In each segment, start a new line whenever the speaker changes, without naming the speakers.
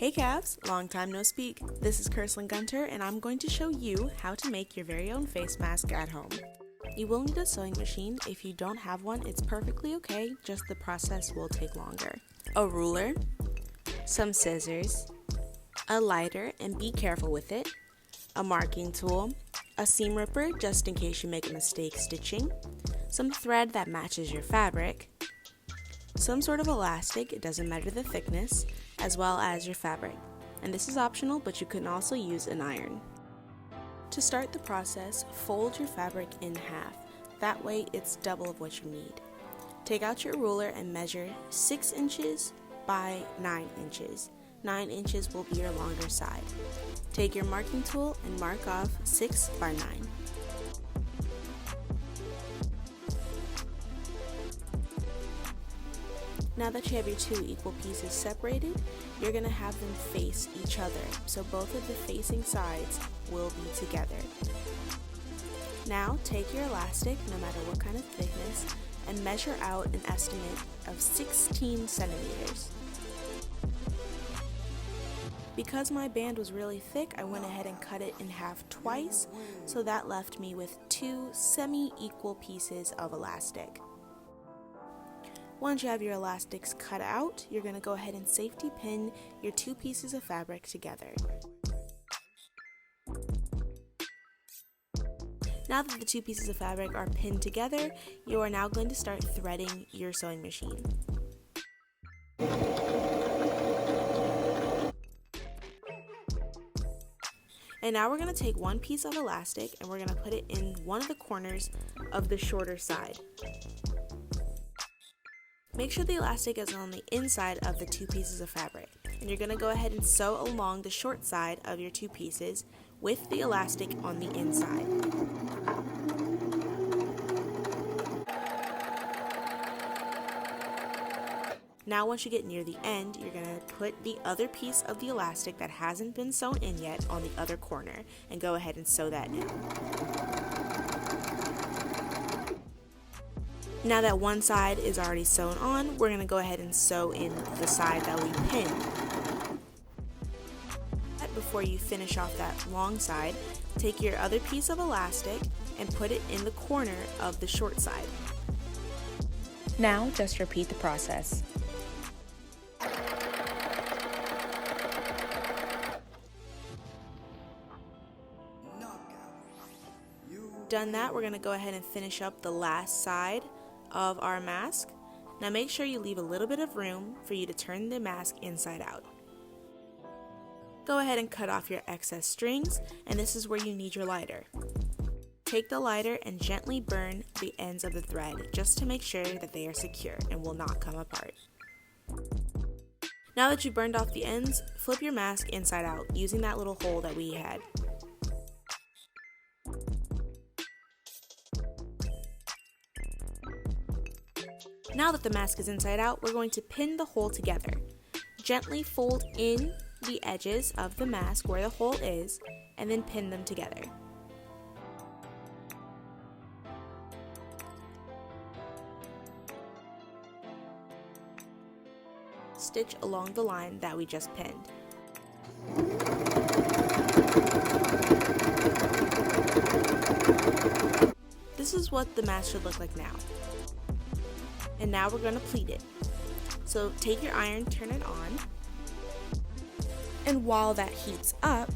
Hey calves, long time no speak. This is Richland Gunter and I'm going to show you how to make your very own face mask at home. You will need a sewing machine. If you don't have one, it's perfectly okay, just the process will take longer. A ruler, some scissors, a lighter, and be careful with it, a marking tool, a seam ripper just in case you make a mistake stitching, some thread that matches your fabric, some sort of elastic, it doesn't matter the thickness, as well as your fabric. And this is optional, but you can also use an iron. To start the process, fold your fabric in half. That way it's double of what you need. Take out your ruler and measure 6 inches by 9 inches. 9 inches will be your longer side. Take your marking tool and mark off 6 by 9. Now that you have your two equal pieces separated, you're going to have them face each other, so both of the facing sides will be together. Now take your elastic, no matter what kind of thickness, and measure out an estimate of 16 centimeters. Because my band was really thick, I went ahead and cut it in half twice, so that left me with 2 semi-equal pieces of elastic. Once you have your elastics cut out, you're going to go ahead and safety pin your 2 pieces of fabric together. Now that the 2 pieces of fabric are pinned together, you are now going to start threading your sewing machine. And now we're going to take one piece of elastic and we're going to put it in one of the corners of the shorter side. Make sure the elastic is on the inside of the 2 pieces of fabric, and you're going to go ahead and sew along the short side of your 2 pieces with the elastic on the inside. Now once you get near the end, you're going to put the other piece of the elastic that hasn't been sewn in yet on the other corner and go ahead and sew that in. Now that one side is already sewn on, we're going to go ahead and sew in the side that we pinned. Before you finish off that long side, take your other piece of elastic and put it in the corner of the short side.
Now just repeat the process.
Done that, we're going to go ahead and finish up the last side of our mask. Now make sure you leave a little bit of room for you to turn the mask inside out. Go ahead and cut off your excess strings, and this is where you need your lighter. Take the lighter and gently burn the ends of the thread just to make sure that they are secure and will not come apart. Now that you've burned off the ends, flip your mask inside out using that little hole that we had. Now that the mask is inside out, we're going to pin the hole together. Gently fold in the edges of the mask where the hole is, and then pin them together. Stitch along the line that we just pinned. This is what the mask should look like now. And now we're going to pleat it. So take your iron, turn it on, and while that heats up,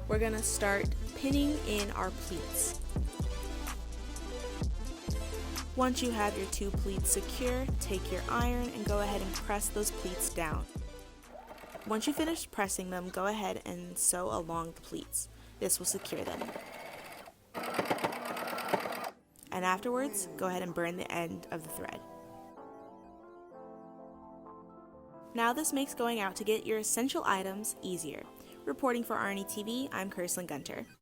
we're going to start pinning in our pleats. Once you have your 2 pleats secure, take your iron and go ahead and press those pleats down. Once you finish pressing them, go ahead and sew along the pleats. This will secure them. And afterwards, go ahead and burn the end of the thread. Now this makes going out to get your essential items easier. Reporting for RNE-TV, I'm Richland Gunter.